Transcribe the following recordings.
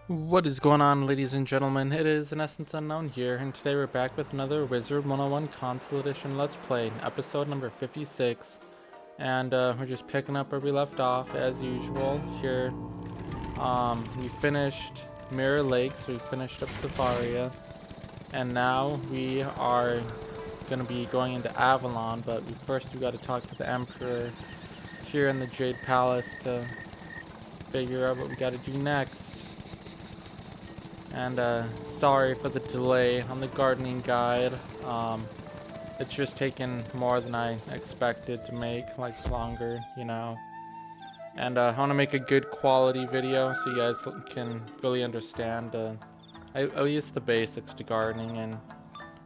What is going on, ladies and gentlemen? It is in essence unknown here, and today we're back with another Wizard101 Console Edition Let's Play, episode number 56. And we're just picking up where we left off as usual here. We finished Mirror Lake, so we finished up Safaria, and now we are gonna be going into Avalon. But first we got to talk to the Emperor here in the Jade Palace to figure out what we got to do next. And sorry for the delay on the gardening guide. It's just taken more than I expected to make, like longer, you know. And I want to make a good quality video so you guys can really understand at least the basics to gardening and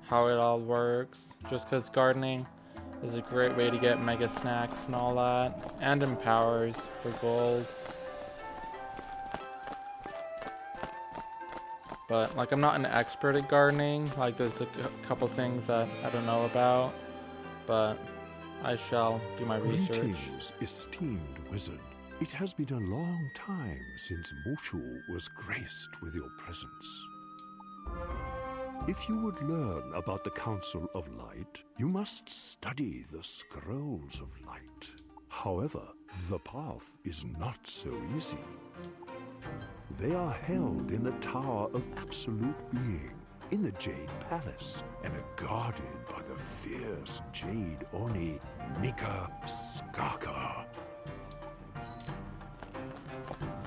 how it all works. Just because gardening is a great way to get mega snacks and all that, and empowers for gold. But like, I'm not an expert at gardening. Like, there's a couple things that I don't know about, but I shall do my research. Greetings, esteemed wizard. It has been a long time since Mushu was graced with your presence. If you would learn about the Council of Light, you must study the Scrolls of Light. However, the path is not so easy. They are held in the Tower of Absolute Being, in the Jade Palace, and are guarded by the fierce Jade Oni, Nika Skaka.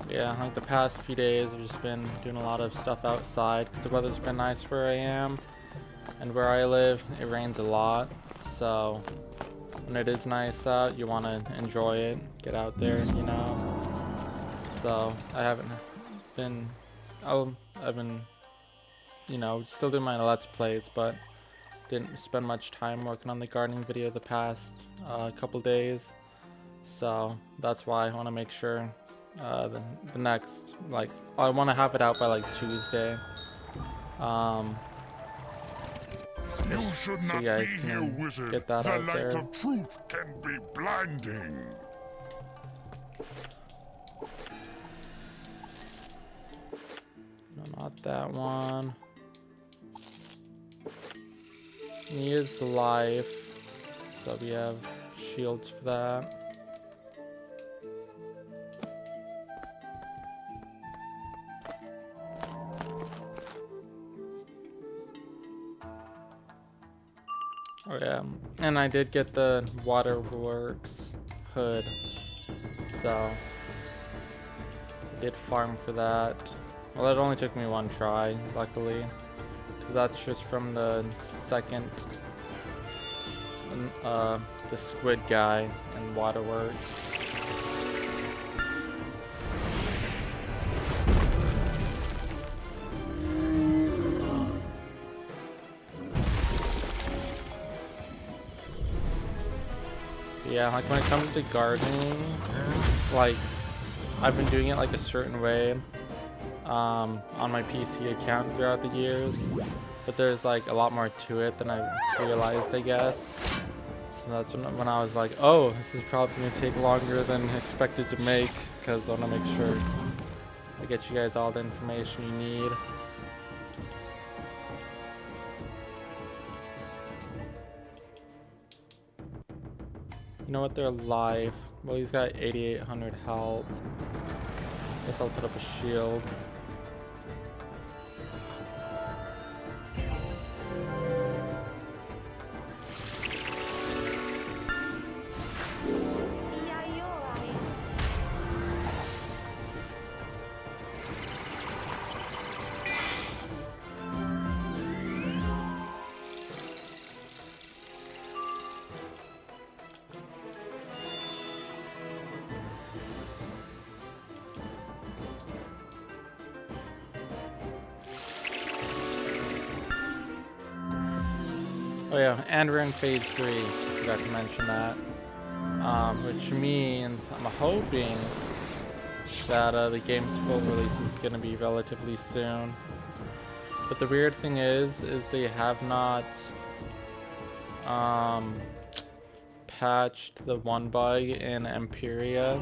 Yeah, like the past few days I've just been doing a lot of stuff outside because the weather's been nice where I am, and where I live it rains a lot, so when it is nice out you want to enjoy it, get out there, you know. So I haven't been, I've been, you know, still doing my Let's Plays, but didn't spend much time working on the gardening video the past couple days. So that's why I want to make sure the next, like, I want to have it out by like Tuesday. You should not you guys be here, can wizard. get that the out light there. of truth can be blinding. No, not that one. He is life, so we have shields for that. Oh yeah, and I did get the waterworks hood, so I did farm for that. Well, it only took me one try, luckily, because that's just from the second, the squid guy in waterworks. Yeah, like when it comes to gardening, like I've been doing it like a certain way on my PC account throughout the years, but there's like a lot more to it than I realized, I guess. So that's when I was like, oh, this is probably gonna take longer than expected to make, because I want to make sure I get you guys all the information you need. You know what, they're alive. Well, he's got 8,800 health. Guess I'll put up a shield. Oh yeah, and we're in phase 3. Forgot to mention that. Which means I'm hoping that the game's full release is going to be relatively soon. But the weird thing is they have not patched the one bug in Empiria,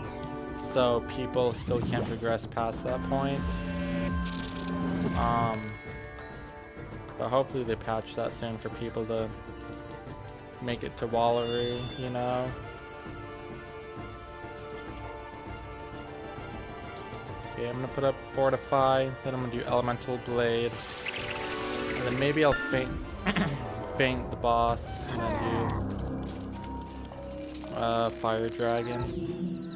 so people still can't progress past that point. But hopefully they patch that soon for people to make it to Wallaroo, you know? Okay, I'm gonna put up Fortify, then I'm gonna do Elemental Blade. And then maybe I'll feint feint the boss and then do Fire Dragon.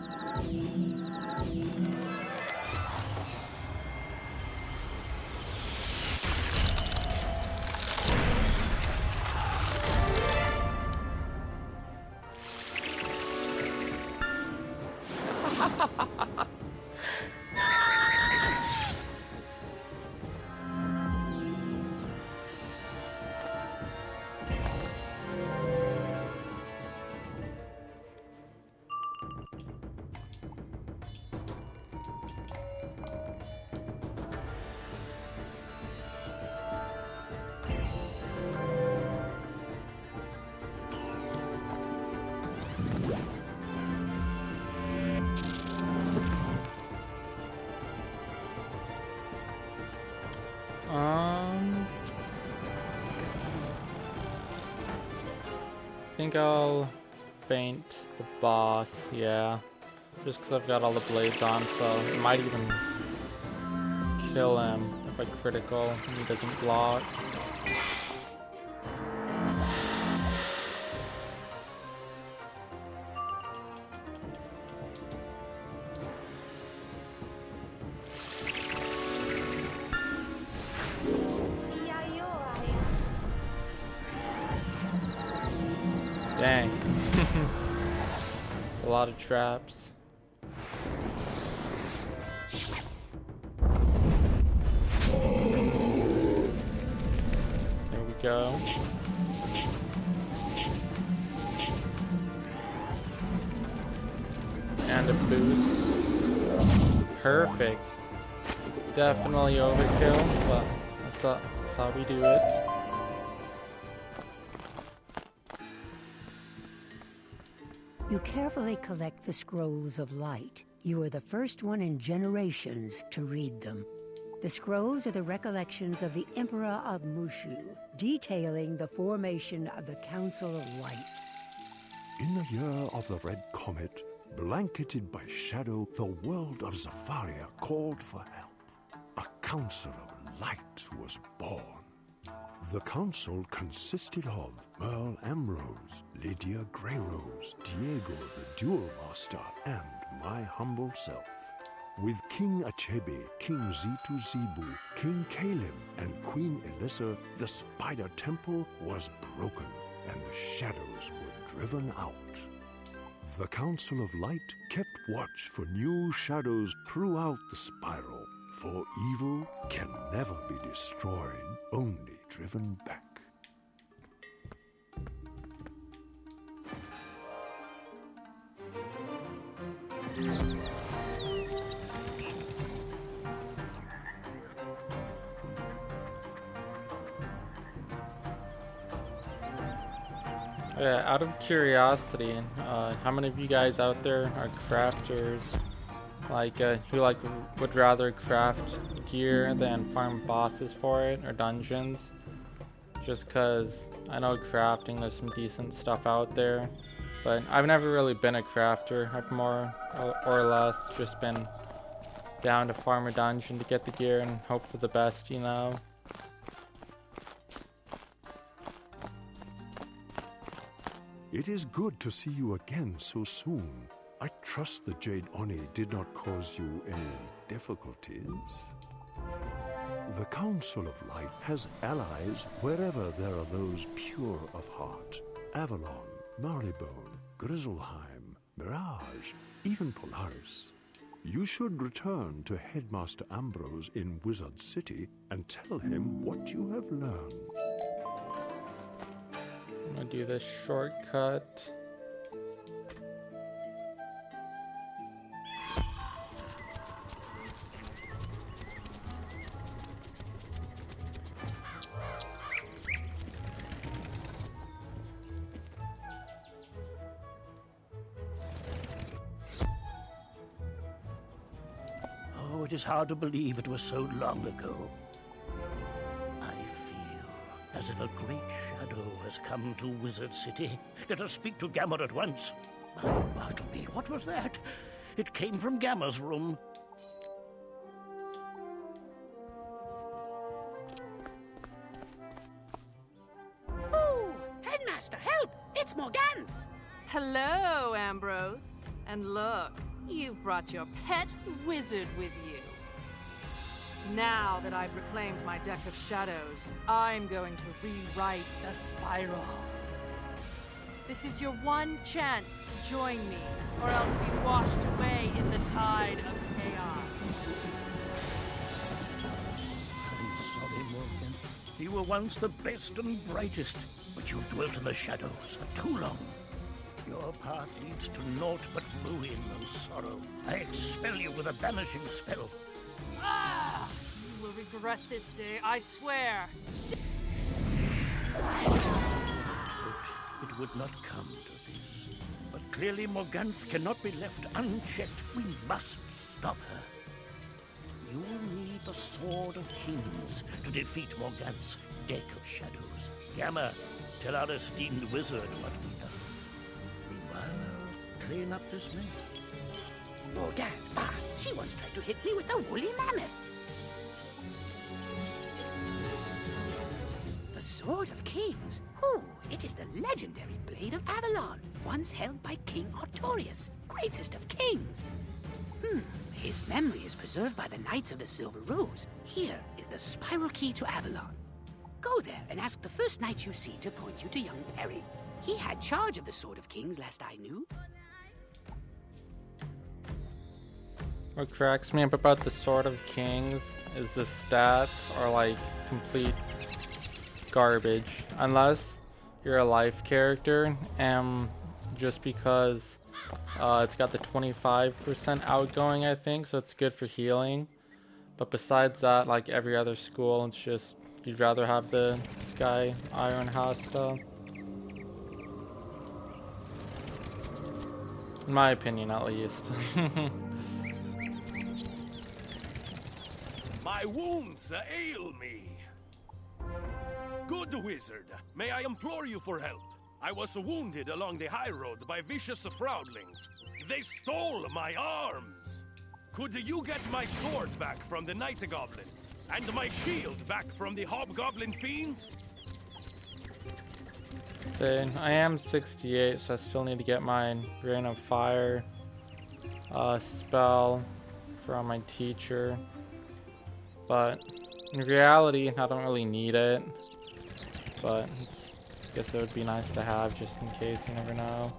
I think I'll feint the boss, yeah. Just because I've got all the blades on, so it might even kill him if I critical and he doesn't block. Dang. A lot of traps. There we go. And a boost. Perfect. Definitely overkill, but that's how we do it. You carefully collect the scrolls of light. You are the first one in generations to read them. The scrolls are the recollections of the Emperor of Mushu, detailing the formation of the Council of Light. In the year of the Red Comet, blanketed by shadow, the world of Zafaria called for help. A Council of Light was born. The council consisted of Merle Ambrose, Lydia Greyrose, Diego the Duel Master, and my humble self. With King Achebe, King Zitu Zibu, King Kalim, and Queen Elissa, the Spider Temple was broken, and the shadows were driven out. The Council of Light kept watch for new shadows throughout the spiral, for evil can never be destroyed, only driven back. Out of curiosity, how many of you guys out there are crafters? Like, who would rather craft gear than farm bosses for it or dungeons? Just cause I know crafting, there's some decent stuff out there, but I've never really been a crafter. I've more or less just been down to farm a dungeon to get the gear and hope for the best, you know? It is good to see you again so soon. I trust the Jade Oni did not cause you any difficulties. The Council of Light has allies wherever there are those pure of heart. Avalon, Marleybone, Grizzleheim, Mirage, even Polaris. You should return to Headmaster Ambrose in Wizard City and tell him what you have learned. I'm gonna do this shortcut. Oh, it is hard to believe it was so long ago. as if a great shadow has come to Wizard City. Let us speak to Gamma at once. My Bartleby, what was that? It came from Gamma's room. Oh, Headmaster, help! It's Morganthe! Hello, Ambrose. And look, you've brought your pet wizard with you. Now that I've reclaimed my deck of shadows, I'm going to rewrite the spiral. This is your one chance to join me, or else be washed away in the tide of chaos. I'm sorry, Morgan. You were once the best and brightest, but you've dwelt in the shadows for too long. Your path leads to naught but ruin and sorrow. I expel you with a banishing spell. Ah! You will regret this day, I swear. It would not come to this. But clearly Morganthe cannot be left unchecked. We must stop her. You will need the Sword of Kings to defeat Morganthe's deck of shadows. Gamma, tell our esteemed wizard what we know. Meanwhile, clean up this mess. Morganthe, bah! She once tried to hit me with a woolly mammoth. The Sword of Kings? Ooh, it is the legendary blade of Avalon, once held by King Artorius, greatest of kings. His memory is preserved by the Knights of the Silver Rose. Here is the spiral key to Avalon. Go there and ask the first knight you see to point you to young Perry. He had charge of the Sword of Kings last I knew. What cracks me up about the Sword of Kings is the stats are like complete garbage. Unless you're a life character, and just because it's got the 25% outgoing, I think, so it's good for healing. But besides that, like every other school, it's just you'd rather have the Sky Iron Hasta. In my opinion, at least. My wounds ail me. Good wizard, may I implore you for help? I was wounded along the high road by vicious fraudlings. They stole my arms. Could you get my sword back from the night goblins and my shield back from the hobgoblin fiends? So I am 68, so I still need to get my Rain of Fire spell from my teacher. But in reality, I don't really need it. But I guess it would be nice to have just in case, you never know.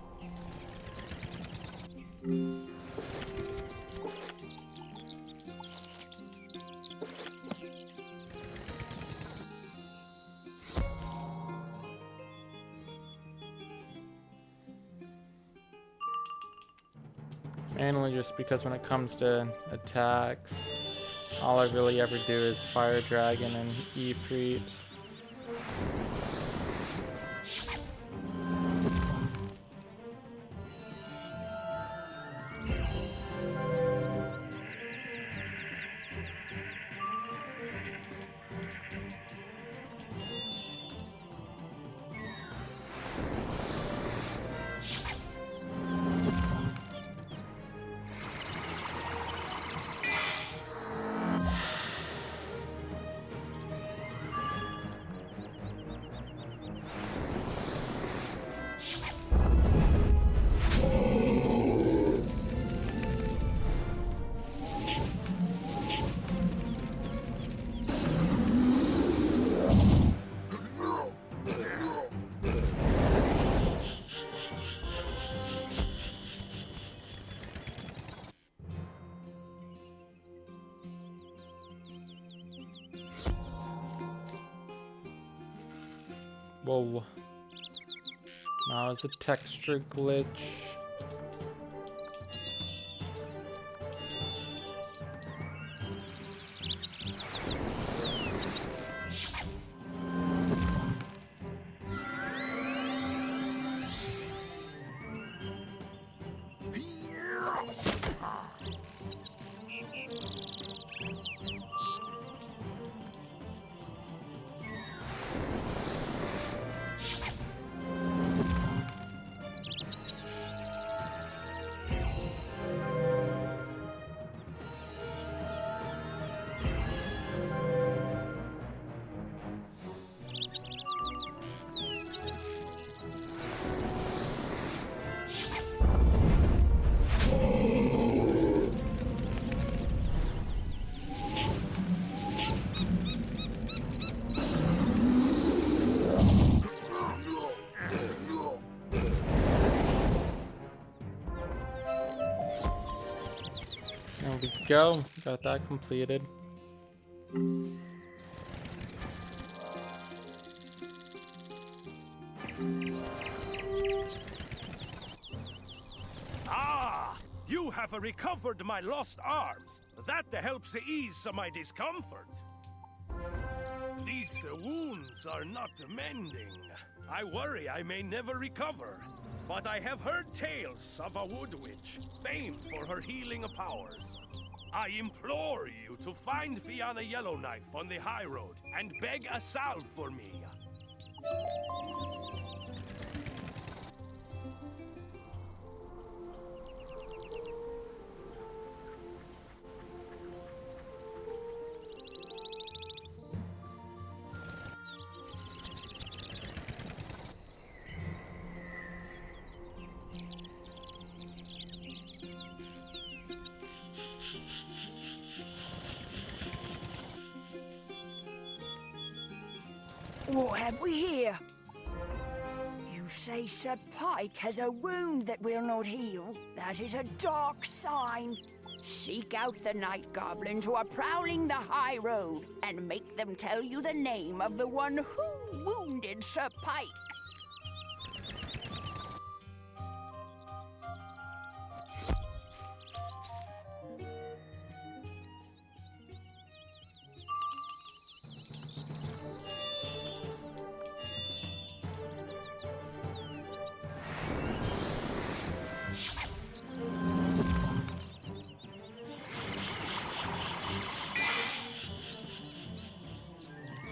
Mainly just because when it comes to attacks, all I really ever do is Fire Dragon and Ifrit. Whoa. Now it's a texture glitch. go. Got that completed. Ah! You have recovered my lost arms. That helps ease my discomfort. These wounds are not mending. I worry I may never recover. But I have heard tales of a wood witch, famed for her healing powers. I implore you to find Fianna Yellowknife on the high road and beg a salve for me. What have we here? You say Sir Pike has a wound that will not heal. That is a dark sign. Seek out the night goblins who are prowling the high road and make them tell you the name of the one who wounded Sir Pike.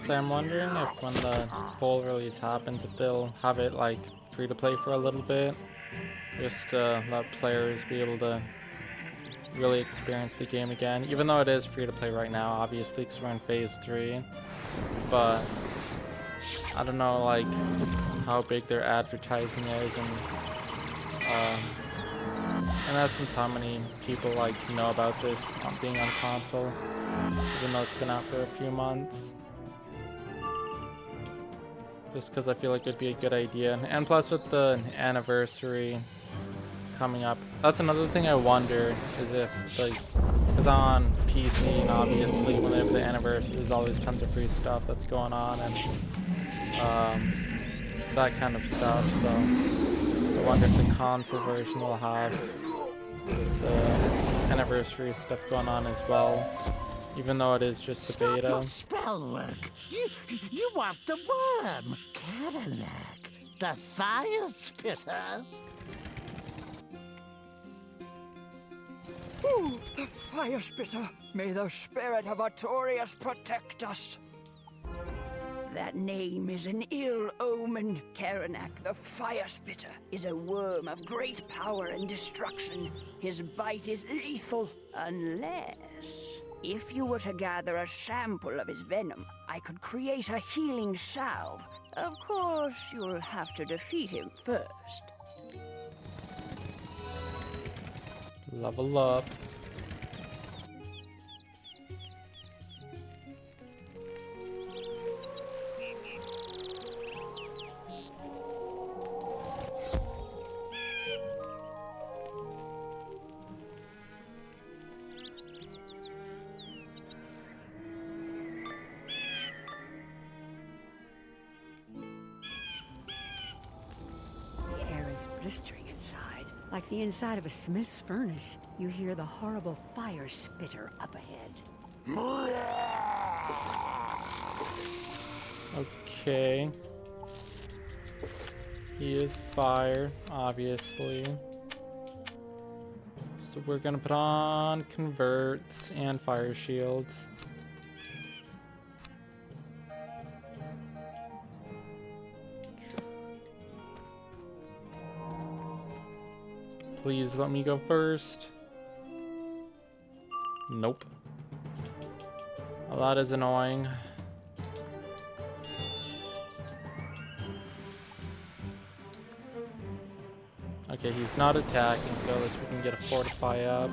So I'm wondering if when the full release happens, if they'll have it like free to play for a little bit, just to let players be able to really experience the game again. Even though it is free to play right now, obviously, because we're in phase 3. But I don't know, like how big their advertising is, and in essence, how many people like know about this being on console, even though it's been out for a few months. Just because I feel like it'd be a good idea. And plus with the anniversary coming up, that's another thing I wonder, is if, like, because on PC, and obviously whenever the anniversary, there's always tons of free stuff that's going on, and that kind of stuff, so I wonder if the console version will have the anniversary stuff going on as well, even though it is just a beta. Your spell work. You want the worm, Cadillac, the fire spitter. Ooh, the fire spitter. May the spirit of Artorias protect us. That name is an ill omen. Karanak, the fire spitter, is a worm of great power and destruction. His bite is lethal, unless... if you were to gather a sample of his venom, I could create a healing salve. Of course, you'll have to defeat him first. Level up. The air is blistering inside. Like the inside of a smith's furnace, you hear the horrible fire spitter up ahead. Okay. He is fire, obviously. So we're gonna put on converts and fire shields. Please let me go first. Nope. Well, that is annoying. Okay, he's not attacking, so at least we can get a fortify up.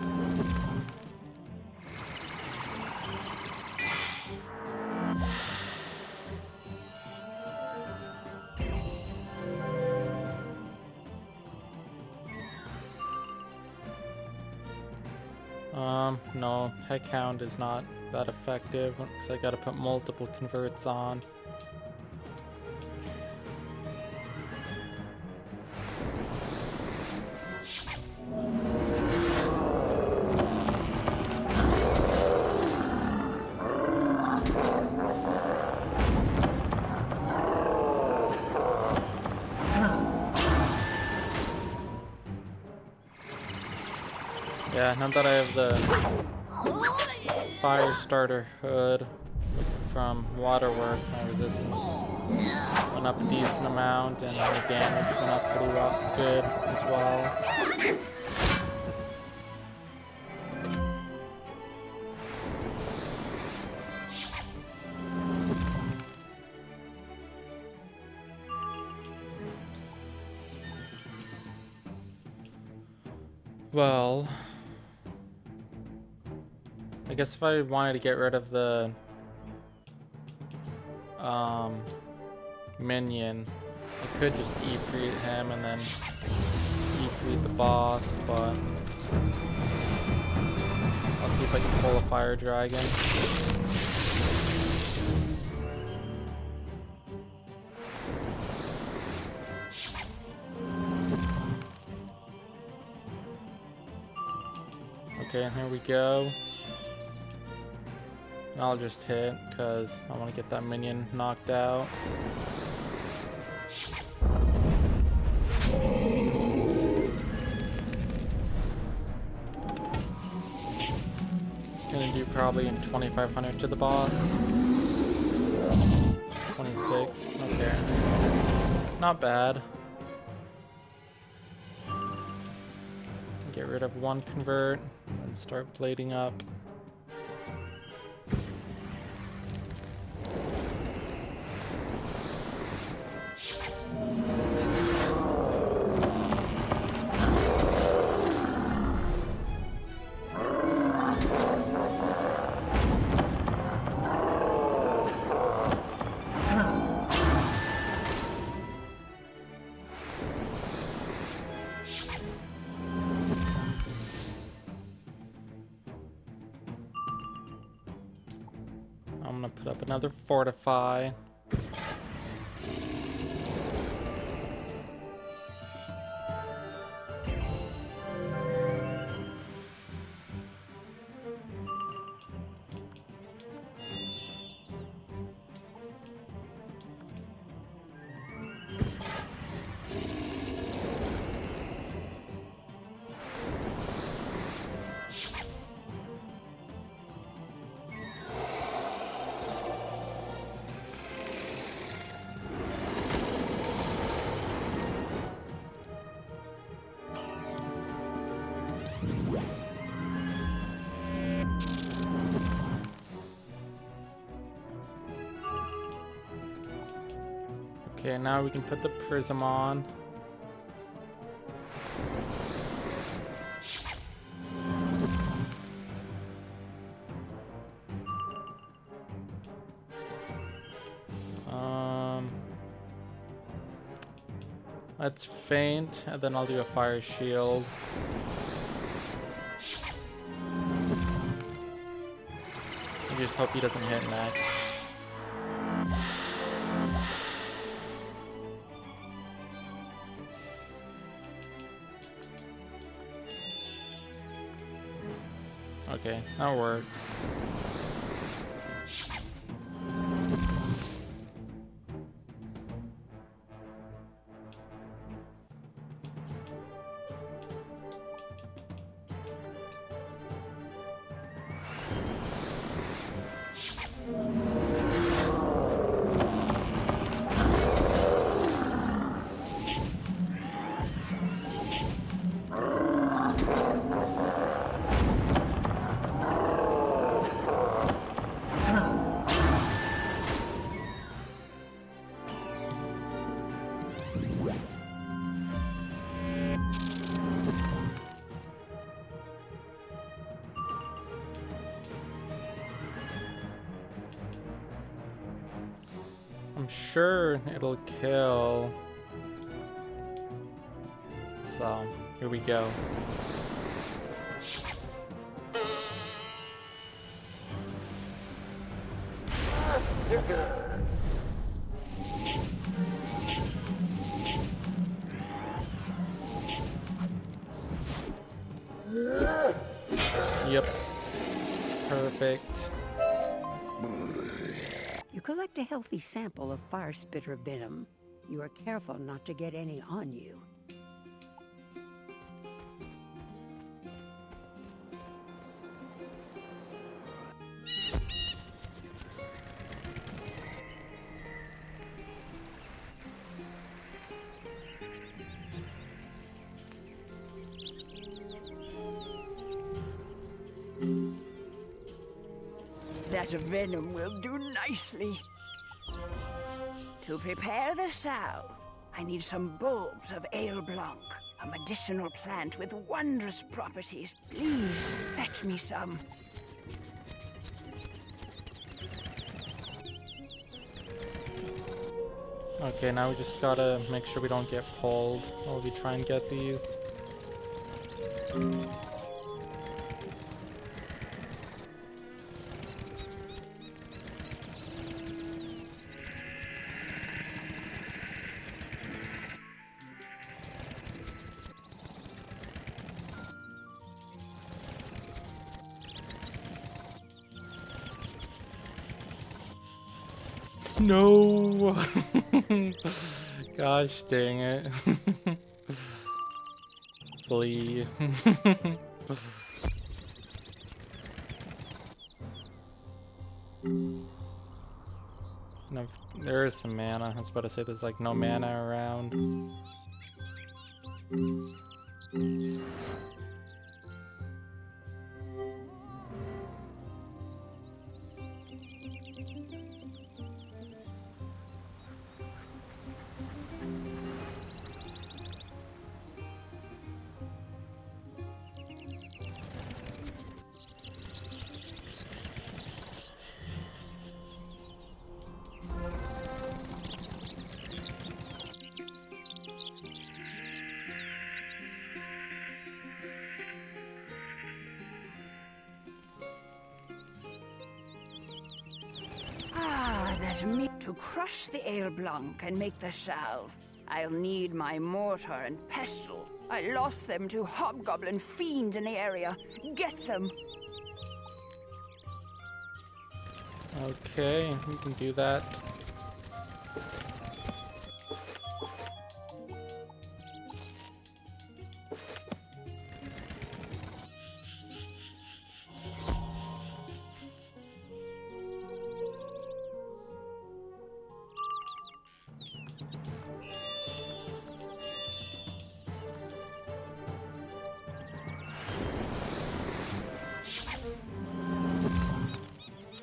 no, head count is not that effective because I gotta put multiple converts on. Yeah, now that I have the fire starter hood from Waterworks, my resistance went up a decent amount, and my damage went up pretty good as well. Well, I guess if I wanted to get rid of the minion, I could just E-Freed him and then E-Freed the boss, but I'll see if I can pull a fire dragon. Okay, and here we go. And I'll just hit because I want to get that minion knocked out. It's gonna do probably 2,500 to the boss. 26. Okay. Not bad. Get rid of one convert and start blading up. I'm gonna put up another fortify. Okay, now we can put the prism on. Let's feint, and then I'll do a fire shield. I just hope he doesn't hit next. Okay, that works. I'm sure it'll kill. So, here we go. Yep. Perfect. You collect a healthy sample of fire spitter venom. You are careful not to get any on you. That venom will do nicely. To prepare the salve, I need some bulbs of Ale Blanc, a medicinal plant with wondrous properties. Please fetch me some. Okay, now we just gotta make sure we don't get pulled while we try and get these. No! Gosh dang it. Flee. No, there is some mana. I was about to say there's like no mana around. That's me. To crush the Ale Blanc and make the salve, I'll need my mortar and pestle. I lost them to hobgoblin fiends in the area. Get them. Okay, we can do that.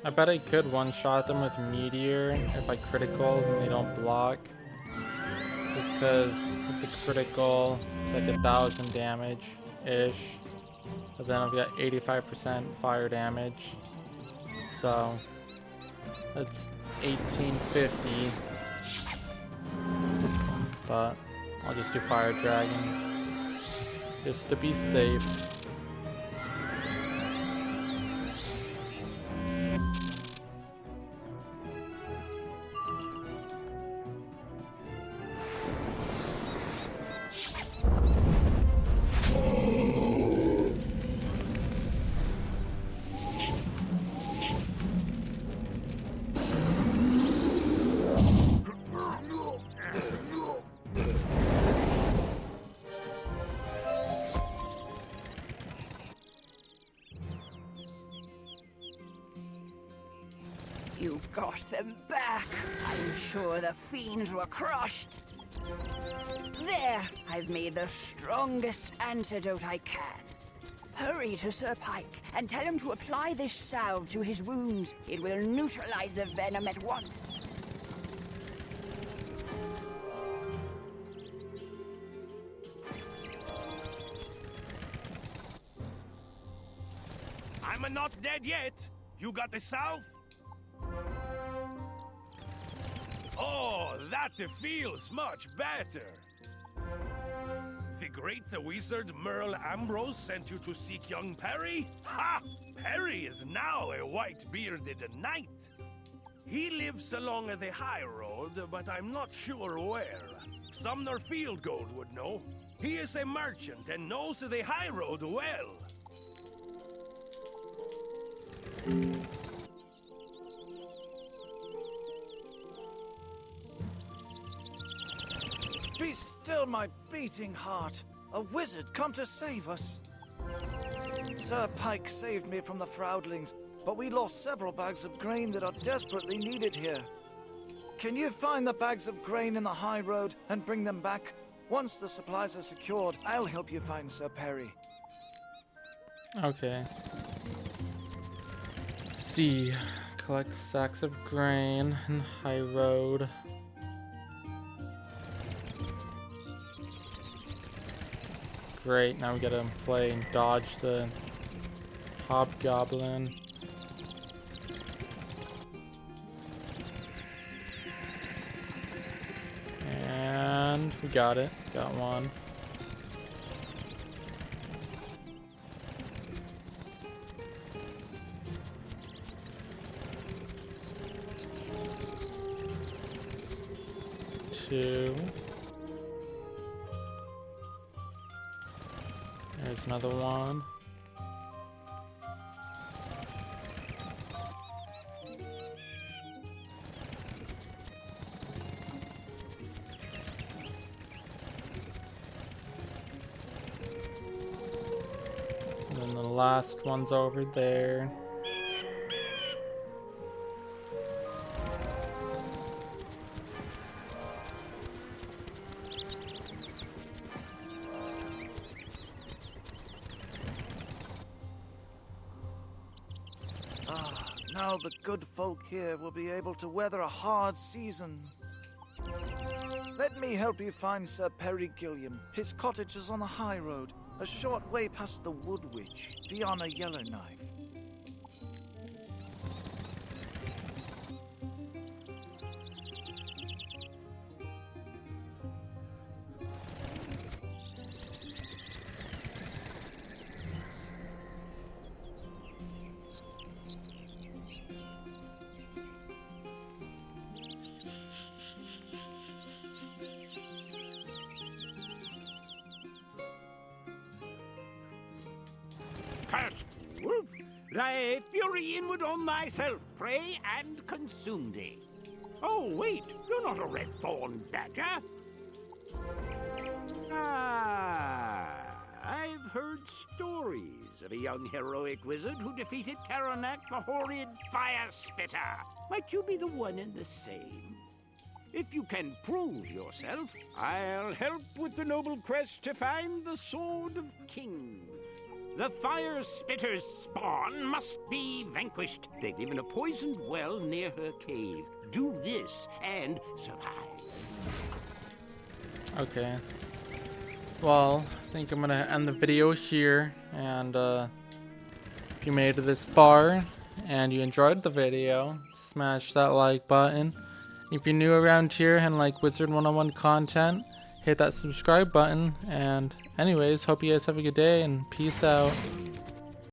I bet I could one-shot them with Meteor if I critical and they don't block. Just because with the critical, it's like 1,000 damage-ish. But then I've got 85% fire damage. So, that's 1850. But I'll just do Fire Dragon. Just to be safe. You got them back. I'm sure the fiends were crushed. There, I've made the strongest antidote I can. Hurry to Sir Pike and tell him to apply this salve to his wounds. It will neutralize the venom at once. I'm not dead yet. You got the salve? Oh, that feels much better. The great wizard Merle Ambrose sent you to seek young Perry? Ha! Perry is now a white-bearded knight. He lives along the high road, but I'm not sure where. Sumner Fieldgold would know. He is a merchant and knows the high road well. Be still, my beating heart. A wizard come to save us. Sir Pike saved me from the Froudlings, but we lost several bags of grain that are desperately needed here. Can you find the bags of grain in the high road and bring them back? Once the supplies are secured, I'll help you find Sir Perry. Okay. Let's see. Collect sacks of grain in high road. Great, now we gotta play and dodge the hobgoblin. And we got it. Got one. Two. There's another one. And then the last one's over there. Now the good folk here will be able to weather a hard season. Let me help you find Sir Perry Gilliam. His cottage is on the high road, a short way past the Wood Witch, Fiona Yellowknife. Cursed wolf, thy fury inward on thyself, prey and consume thee. Oh, wait, you're not a red-thorn badger. Ah, I've heard stories of a young heroic wizard who defeated Karanak, the horrid fire spitter. Might you be the one and the same? If you can prove yourself, I'll help with the noble quest to find the Sword of Kings. The fire spitter's spawn must be vanquished. They live in a poisoned well near her cave. Do this and survive. Okay. Well, I think I'm gonna end the video here, and if you made it this far and you enjoyed the video, smash that like button. If you're new around here and like Wizard101 content, hit that subscribe button. And anyways, hope you guys have a good day and peace out.